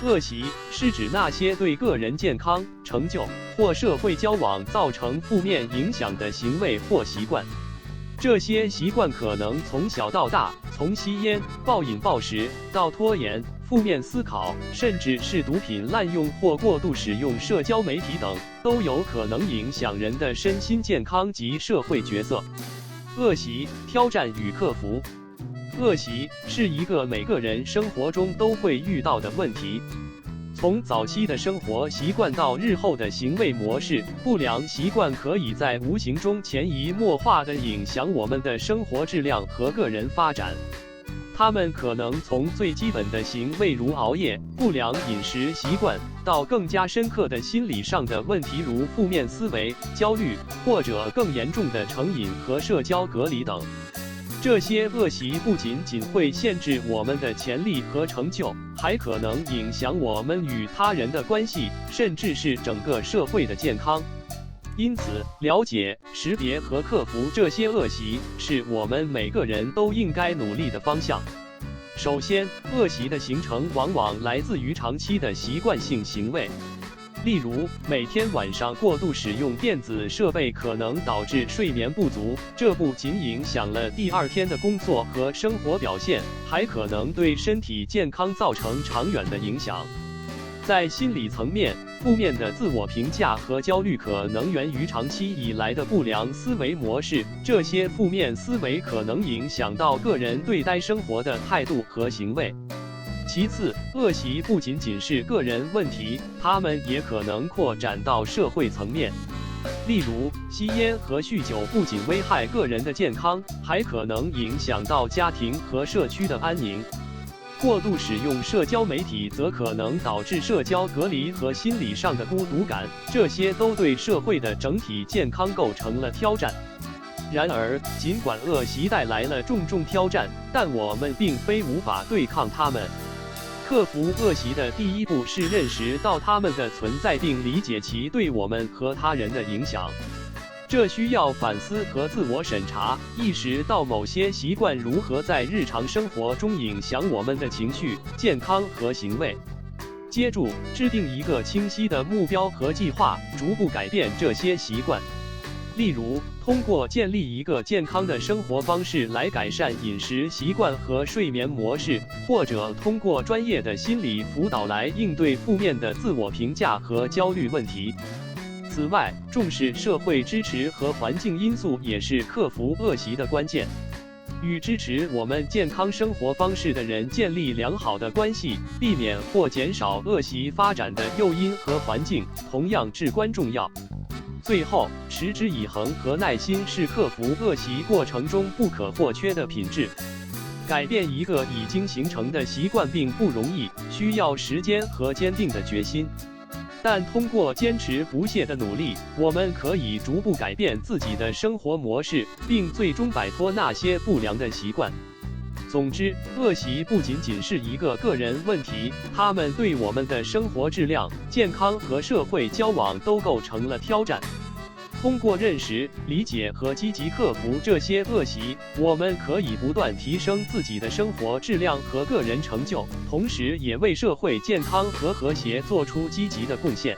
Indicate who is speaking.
Speaker 1: 恶习是指那些对个人健康、成就或社会交往造成负面影响的行为或习惯。这些习惯可能从小到大，从吸烟、暴饮暴食到拖延、负面思考，甚至是毒品滥用或过度使用社交媒体等，都有可能影响人的身心健康及社会角色。恶习挑战与克服。恶习是一个每个人生活中都会遇到的问题。从早期的生活习惯到日后的行为模式，不良习惯可以在无形中潜移默化地影响我们的生活质量和个人发展。它们可能从最基本的行为如熬夜、不良饮食习惯，到更加深刻的心理上的问题如负面思维、焦虑，或者更严重的成瘾和社交隔离等。这些恶习不仅会限制我们的潜力和成就，还可能影响我们与他人的关系，甚至是整个社会的健康。因此，了解、识别和克服这些恶习，是我们每个人都应该努力的方向。首先，恶习的形成往往来自于长期的习惯性行为。例如，每天晚上过度使用电子设备可能导致睡眠不足，这不仅影响了第二天的工作和生活表现，还可能对身体健康造成长远的影响。在心理层面，负面的自我评价和焦虑可能源于长期以来的不良思维模式，这些负面思维可能影响到个人对待生活的态度和行为。其次，恶习不仅是个人问题，它们也可能扩展到社会层面。例如，吸烟和酗酒不仅危害个人的健康，还可能影响到家庭和社区的安宁。过度使用社交媒体则可能导致社交隔离和心理上的孤独感，这些都对社会的整体健康构成了挑战。然而，尽管恶习带来了重重挑战，但我们并非无法对抗它们。克服恶习的第一步是认识到它们的存在并理解其对我们和他人的影响。这需要反思和自我审查，意识到某些习惯如何在日常生活中影响我们的情绪、健康和行为。接着，制定一个清晰的目标和计划，逐步改变这些习惯。例如，通过建立一个健康的生活方式来改善饮食习惯和睡眠模式，或者通过专业的心理辅导来应对负面的自我评价和焦虑问题。此外，重视社会支持和环境因素也是克服恶习的关键。与支持我们健康生活方式的人建立良好的关系，避免或减少恶习发展的诱因和环境，同样至关重要。最后，持之以恒和耐心是克服恶习过程中不可或缺的品质。改变一个已经形成的习惯并不容易，需要时间和坚定的决心。但通过坚持不懈的努力，我们可以逐步改变自己的生活模式，并最终摆脱那些不良的习惯。总之，恶习不仅是一个个人问题，它们对我们的生活质量、健康和社会交往都构成了挑战。通过认识、理解和积极克服这些恶习，我们可以不断提升自己的生活质量和个人成就，同时也为社会健康和和谐做出积极的贡献。